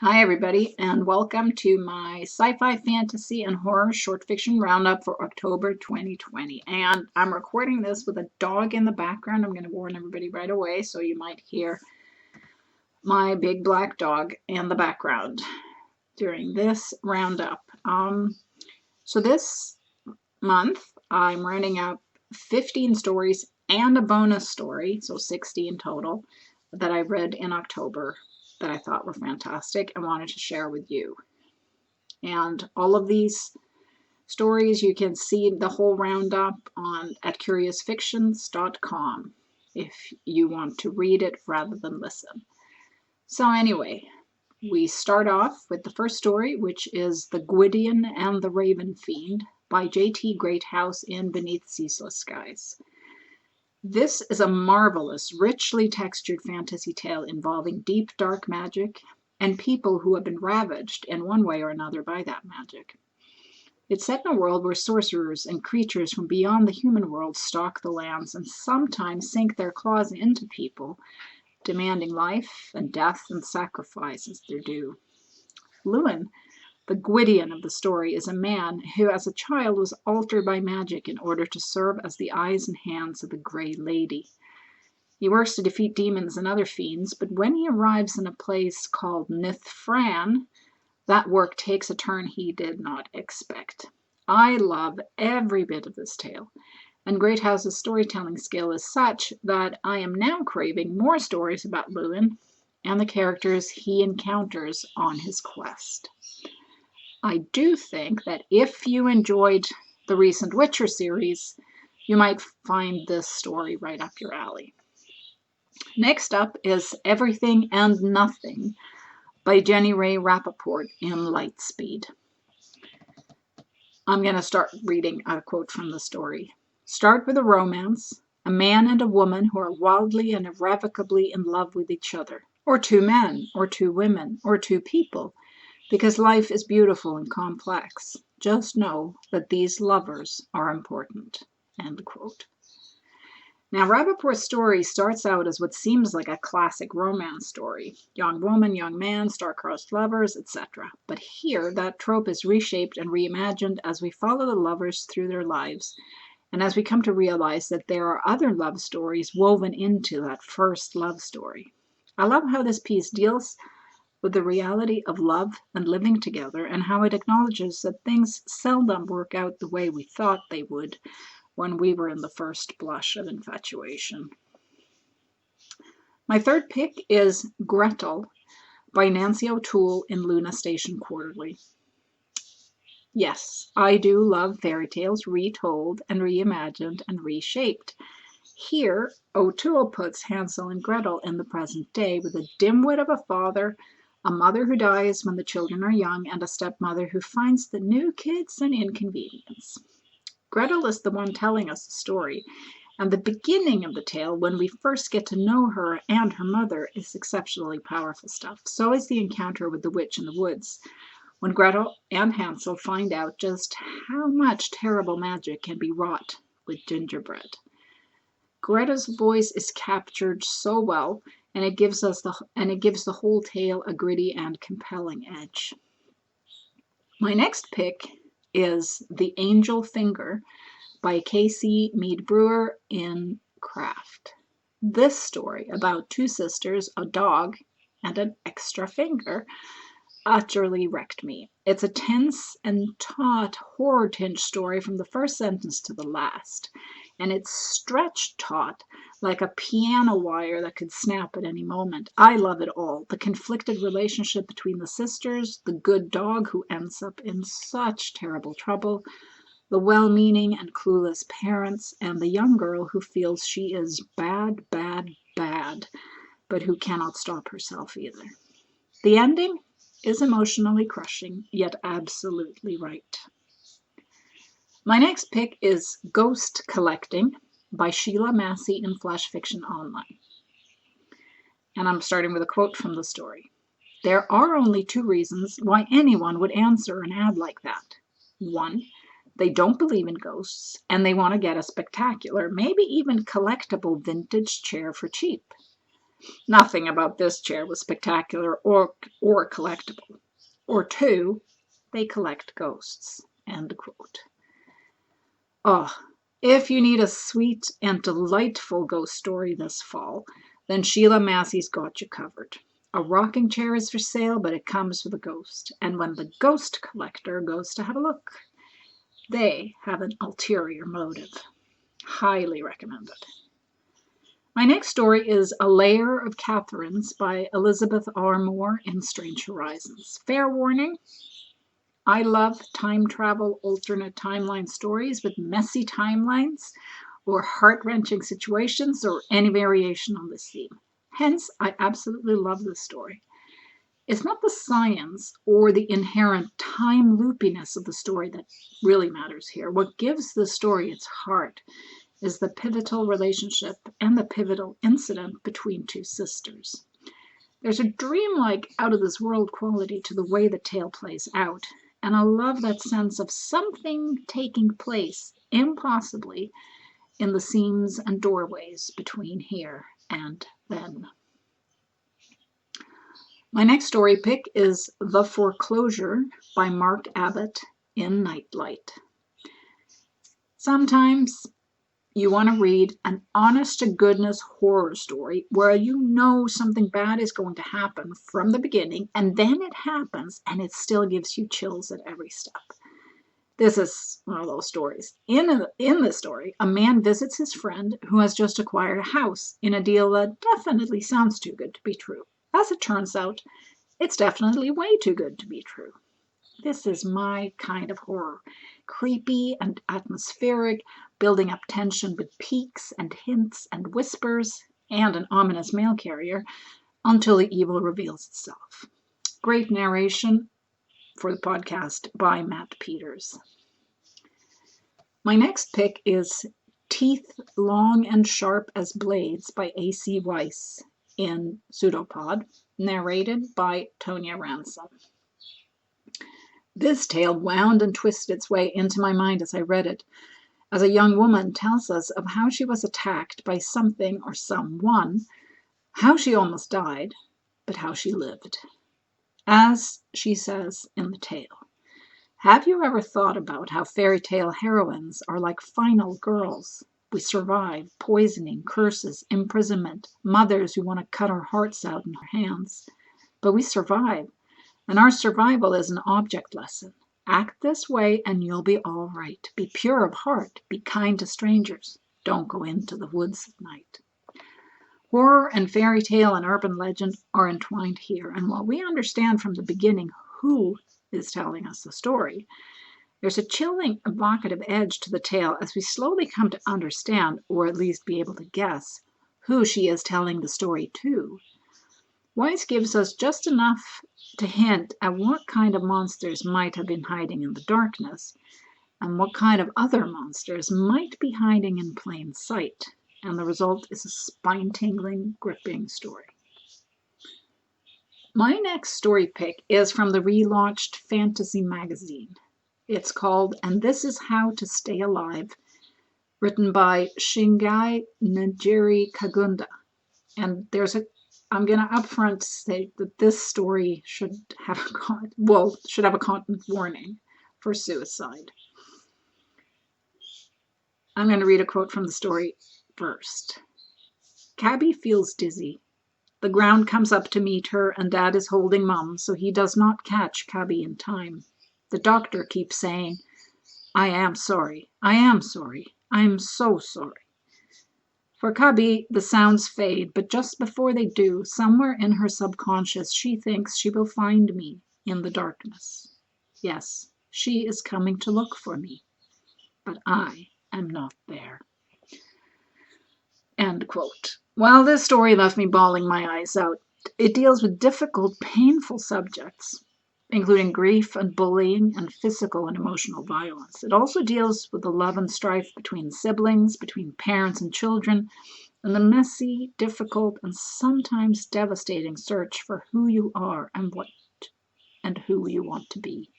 Hi, everybody, and welcome to my sci-fi, fantasy, and horror short fiction roundup for October 2020. And I'm recording this with a dog in the background. I'm going to warn everybody right away, so you might hear my big black dog in the background during this roundup. So this month, I'm rounding up 15 stories and a bonus story, so 60 in total, that I read in October that I thought were fantastic and wanted to share with you. And all of these stories, you can see the whole roundup at curiousfictions.com if you want to read it rather than listen. So anyway, we start off with the first story, which is The Gwydion and the Raven Fiend by J.T. Greathouse in Beneath Ceaseless Skies. This is a marvelous, richly textured fantasy tale involving deep, dark magic and people who have been ravaged in one way or another by that magic. It's set in a world where sorcerers and creatures from beyond the human world stalk the lands and sometimes sink their claws into people, demanding life and death and sacrifice as their due. Lewin, the Gwydion of the story, is a man who as a child was altered by magic in order to serve as the eyes and hands of the Grey Lady. He works to defeat demons and other fiends, but when he arrives in a place called Nithfran, that work takes a turn he did not expect. I love every bit of this tale, and Greathouse's storytelling skill is such that I am now craving more stories about Lewin and the characters he encounters on his quest. I do think that if you enjoyed the recent Witcher series, you might find this story right up your alley. Next up is Everything and Nothing by Jenny Ray Rappaport in Lightspeed. I'm going to start reading a quote from the story. Start with a romance, a man and a woman who are wildly and irrevocably in love with each other, or two men, or two women, or two people, because life is beautiful and complex. Just know that these lovers are important. End quote. Now, Rappaport's story starts out as what seems like a classic romance story. Young woman, young man, star-crossed lovers, etc. But here, that trope is reshaped and reimagined as we follow the lovers through their lives, and as we come to realize that there are other love stories woven into that first love story. I love how this piece deals with the reality of love and living together, and how it acknowledges that things seldom work out the way we thought they would when we were in the first blush of infatuation. My third pick is Gretel by Nancy O'Toole in Luna Station Quarterly. Yes, I do love fairy tales retold and reimagined and reshaped. Here, O'Toole puts Hansel and Gretel in the present day with a dimwit of a father, a mother who dies when the children are young, and a stepmother who finds the new kids an inconvenience. Gretel is the one telling us the story, and the beginning of the tale, when we first get to know her and her mother, is exceptionally powerful stuff. So is the encounter with the witch in the woods, when Gretel and Hansel find out just how much terrible magic can be wrought with gingerbread. Gretel's voice is captured so well, and it gives the whole tale a gritty and compelling edge. My next pick is The Angel Finger by Casey Mead Brewer in Craft. This story about two sisters, a dog, and an extra finger utterly wrecked me. It's a tense and taut, horror-tinged story from the first sentence to the last, and it's stretched taut like a piano wire that could snap at any moment. I love it all. The conflicted relationship between the sisters, the good dog who ends up in such terrible trouble, the well-meaning and clueless parents, and the young girl who feels she is bad, bad, bad, but who cannot stop herself either. The ending is emotionally crushing, yet absolutely right. My next pick is Ghost Collecting by Sheila Massey in Flash Fiction Online. And I'm starting with a quote from the story. There are only two reasons why anyone would answer an ad like that. One, they don't believe in ghosts, and they want to get a spectacular, maybe even collectible vintage chair for cheap. Nothing about this chair was spectacular or collectible. Or two, they collect ghosts. End quote. Oh, if you need a sweet and delightful ghost story this fall, then Sheila Massey's got you covered. A rocking chair is for sale, but it comes with a ghost. And when the ghost collector goes to have a look, they have an ulterior motive. Highly recommended. My next story is A Layer of Catherines by Elizabeth R. Moore in Strange Horizons. Fair warning, I love time travel alternate timeline stories with messy timelines or heart-wrenching situations or any variation on this theme. Hence, I absolutely love this story. It's not the science or the inherent time loopiness of the story that really matters here. What gives the story its heart is the pivotal relationship and the pivotal incident between two sisters. There's a dreamlike, out-of-this-world quality to the way the tale plays out, and I love that sense of something taking place impossibly in the seams and doorways between here and then. My next story pick is The Foreclosure by Mark Abbott in Nightlight. Sometimes you want to read an honest-to-goodness horror story where you know something bad is going to happen from the beginning, and then it happens, and it still gives you chills at every step. This is one of those stories. In this story, a man visits his friend who has just acquired a house in a deal that definitely sounds too good to be true. As it turns out, it's definitely way too good to be true. This is my kind of horror. Creepy and atmospheric, building up tension with peeks and hints and whispers and an ominous mail carrier until the evil reveals itself. Great narration for the podcast by Matt Peters. My next pick is Teeth Long and Sharp as Blades by A.C. Weiss in Pseudopod, narrated by Tonya Ransom. This tale wound and twisted its way into my mind as I read it, as a young woman tells us of how she was attacked by something or someone, how she almost died, but how she lived. As she says in the tale, have you ever thought about how fairy tale heroines are like final girls? We survive poisoning, curses, imprisonment, mothers who want to cut our hearts out in our hands. But we survive. And our survival is an object lesson. Act this way and you'll be all right. Be pure of heart. Be kind to strangers. Don't go into the woods at night. Horror and fairy tale and urban legend are entwined here. And while we understand from the beginning who is telling us the story, there's a chilling, evocative edge to the tale as we slowly come to understand, or at least be able to guess, who she is telling the story to. Weiss gives us just enough to hint at what kind of monsters might have been hiding in the darkness, and what kind of other monsters might be hiding in plain sight, and the result is a spine-tingling, gripping story. My next story pick is from the relaunched fantasy magazine. It's called And This Is How to Stay Alive, written by Shingai Njeri Kagunda. And I'm going to upfront say that this story should have a content warning for suicide. I'm going to read a quote from the story first. Cabby feels dizzy. The ground comes up to meet her, and Dad is holding Mum, so he does not catch Cabby in time. The doctor keeps saying, I am sorry, I am sorry, I am so sorry. For Cabby, the sounds fade, but just before they do, somewhere in her subconscious, she thinks she will find me in the darkness. Yes, she is coming to look for me, but I am not there. End quote. Well, this story left me bawling my eyes out. It deals with difficult, painful subjects, including grief and bullying and physical and emotional violence. It also deals with the love and strife between siblings, between parents and children, and the messy, difficult, and sometimes devastating search for who you are and who you want to be.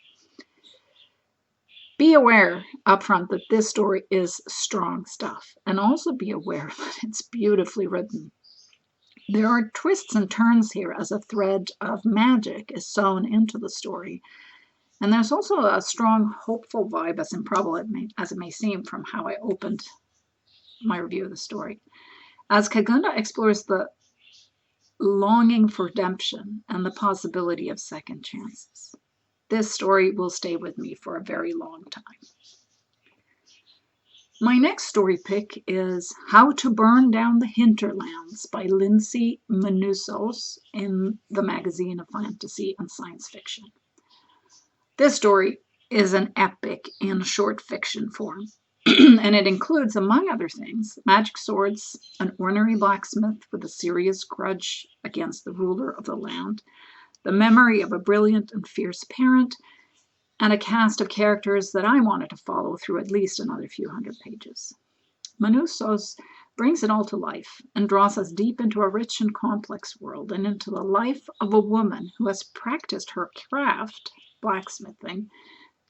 Be aware upfront that this story is strong stuff, and also be aware that it's beautifully written. There are twists and turns here as a thread of magic is sewn into the story. And there's also a strong, hopeful vibe, as improbable as it may seem from how I opened my review of the story. As Kagunda explores the longing for redemption and the possibility of second chances. This story will stay with me for a very long time. My next story pick is How to Burn Down the Hinterlands by Lindsay Manousos in the Magazine of Fantasy and Science Fiction. This story is an epic in short fiction form, and it includes, among other things, magic swords, an ornery blacksmith with a serious grudge against the ruler of the land, the memory of a brilliant and fierce parent, and a cast of characters that I wanted to follow through at least another few hundred pages. Manousos brings it all to life and draws us deep into a rich and complex world and into the life of a woman who has practiced her craft, blacksmithing,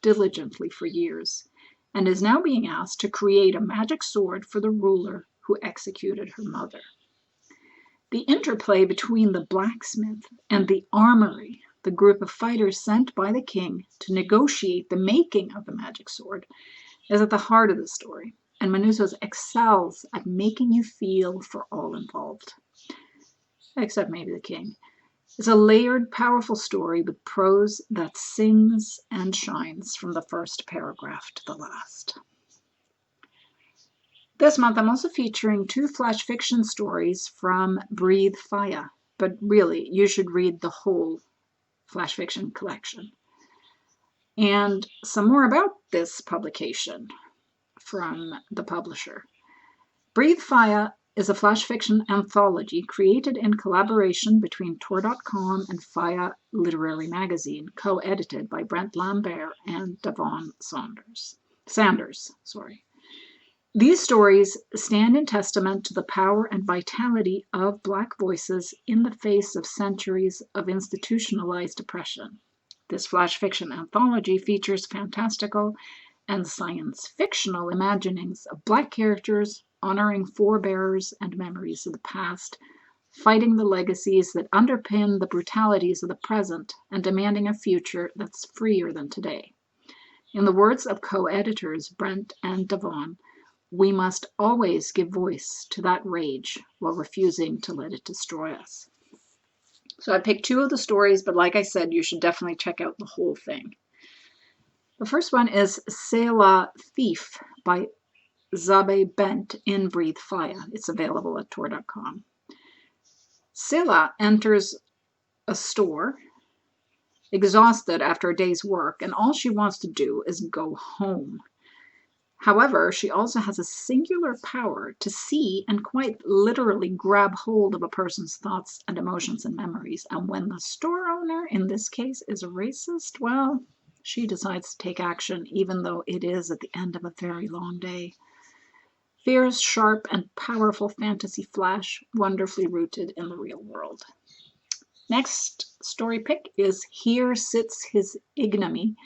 diligently for years, and is now being asked to create a magic sword for the ruler who executed her mother. The interplay between the blacksmith and the armory, the group of fighters sent by the king to negotiate the making of the magic sword, is at the heart of the story, and Manousos excels at making you feel for all involved. Except maybe the king. It's a layered, powerful story with prose that sings and shines from the first paragraph to the last. This month, I'm also featuring 2 flash fiction stories from Breathe Fire, but really, you should read the whole flash fiction collection. And some more about this publication from the publisher. Breathe Fire is a flash fiction anthology created in collaboration between Tor.com and Fire Literary Magazine, co-edited by Brent Lambert and Devon Sanders. These stories stand in testament to the power and vitality of Black voices in the face of centuries of institutionalized oppression. This flash fiction anthology features fantastical and science-fictional imaginings of Black characters honoring forebears and memories of the past, fighting the legacies that underpin the brutalities of the present, and demanding a future that's freer than today. In the words of co-editors Brent and Devon, we must always give voice to that rage while refusing to let it destroy us. So I picked 2 of the stories, but like I said, you should definitely check out the whole thing. The first one is Selah Thief by Zabe Bent in Breathe Fire. It's available at Tor.com. Selah enters a store, exhausted after a day's work, and all she wants to do is go home. However, she also has a singular power to see and quite literally grab hold of a person's thoughts and emotions and memories. And when the store owner, in this case, is a racist, well, she decides to take action, even though it is at the end of a very long day. Fierce, sharp, and powerful fantasy flash, wonderfully rooted in the real world. Next story pick is Here Sits His Ignominy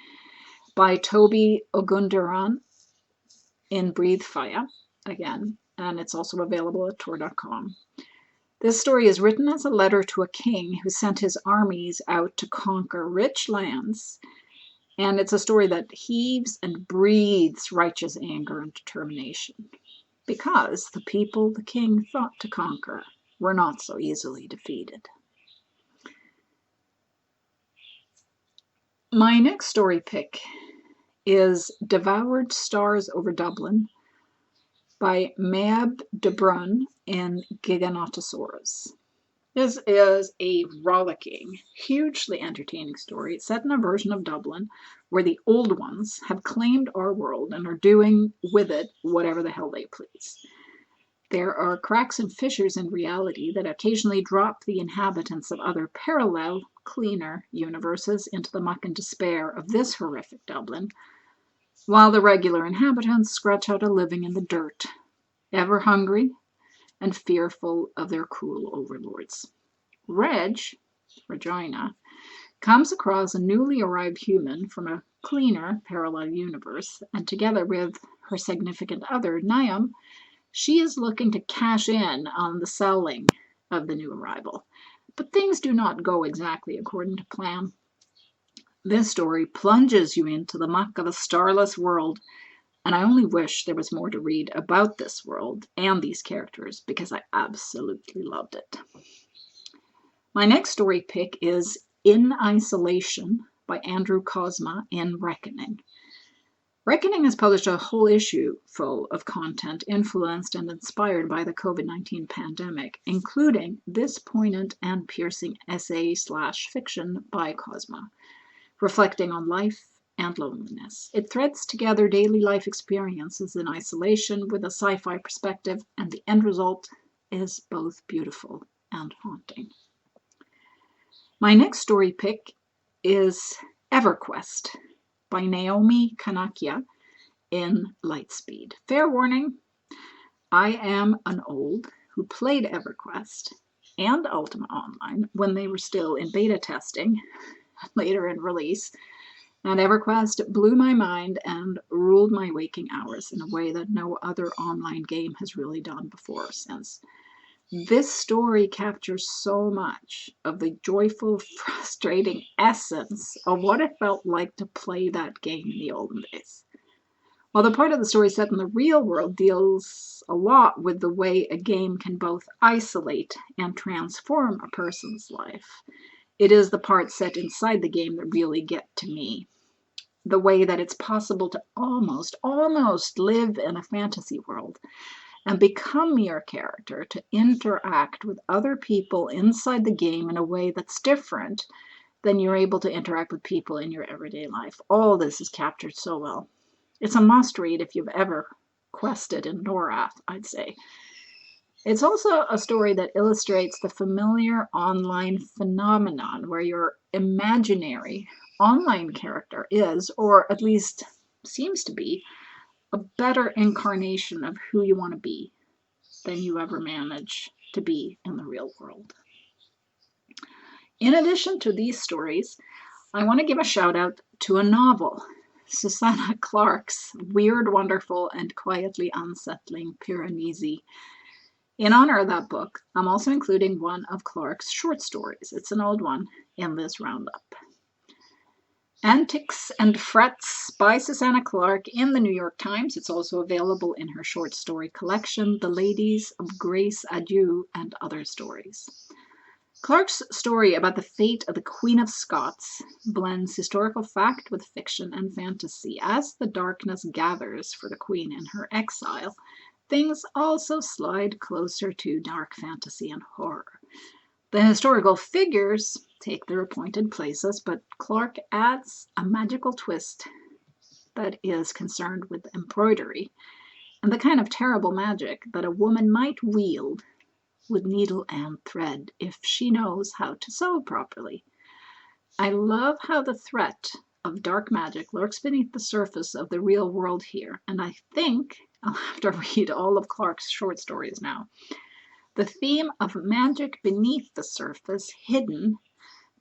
by Toby Ogunduran in Breathe Fire, again, and it's also available at Tor.com. This story is written as a letter to a king who sent his armies out to conquer rich lands, and it's a story that heaves and breathes righteous anger and determination, because the people the king thought to conquer were not so easily defeated. My next story pick is Devoured Stars Over Dublin by Maeb de Brun in Giganotosaurus. This is a rollicking, hugely entertaining story set in a version of Dublin where the old ones have claimed our world and are doing with it whatever the hell they please. There are cracks and fissures in reality that occasionally drop the inhabitants of other parallel, cleaner universes into the muck and despair of this horrific Dublin, while the regular inhabitants scratch out a living in the dirt, ever hungry and fearful of their cruel overlords. Regina, comes across a newly arrived human from a cleaner parallel universe, and together with her significant other, Niam, she is looking to cash in on the selling of the new arrival. But things do not go exactly according to plan. This story plunges you into the muck of a starless world, and I only wish there was more to read about this world and these characters because I absolutely loved it. My next story pick is In Isolation by Andrew Kozma in Reckoning. Reckoning has published a whole issue full of content influenced and inspired by the COVID-19 pandemic, including this poignant and piercing essay/fiction by Kozma, reflecting on life and loneliness. It threads together daily life experiences in isolation with a sci-fi perspective, and the end result is both beautiful and haunting. My next story pick is Everquest by Naomi Kanakia in Lightspeed. Fair warning, I am an old who played Everquest and Ultima Online when they were still in beta testing, later in release, and Everquest blew my mind and ruled my waking hours in a way that no other online game has really done before or since. This story captures so much of the joyful, frustrating essence of what it felt like to play that game in the olden days. While the part of the story set in the real world deals a lot with the way a game can both isolate and transform a person's life, it is the parts set inside the game that really get to me. The way that it's possible to almost live in a fantasy world and become your character, to interact with other people inside the game in a way that's different than you're able to interact with people in your everyday life. All this is captured so well. It's a must-read if you've ever quested in Norath, I'd say. It's also a story that illustrates the familiar online phenomenon where your imaginary online character is, or at least seems to be, a better incarnation of who you want to be than you ever manage to be in the real world. In addition to these stories, I want to give a shout out to a novel, Susanna Clarke's Weird, Wonderful, and Quietly Unsettling Piranesi. In honor of that book, I'm also including one of Clarke's short stories. It's an old one in this roundup. Antics and Frets by Susanna Clarke in the New York Times. It's also available in her short story collection, The Ladies of Grace Adieu and Other Stories. Clarke's story about the fate of the Queen of Scots blends historical fact with fiction and fantasy. As the darkness gathers for the Queen in her exile, things also slide closer to dark fantasy and horror. The historical figures take their appointed places, but Clarke adds a magical twist that is concerned with embroidery and the kind of terrible magic that a woman might wield with needle and thread if she knows how to sew properly. I love how the threat of dark magic lurks beneath the surface of the real world here, and I think I'll have to read all of Clarke's short stories now. The theme of magic beneath the surface, hidden,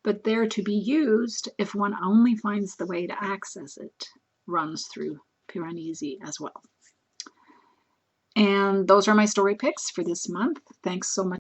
but there to be used if one only finds the way to access it, runs through Piranesi as well. And those are my story picks for this month. Thanks so much.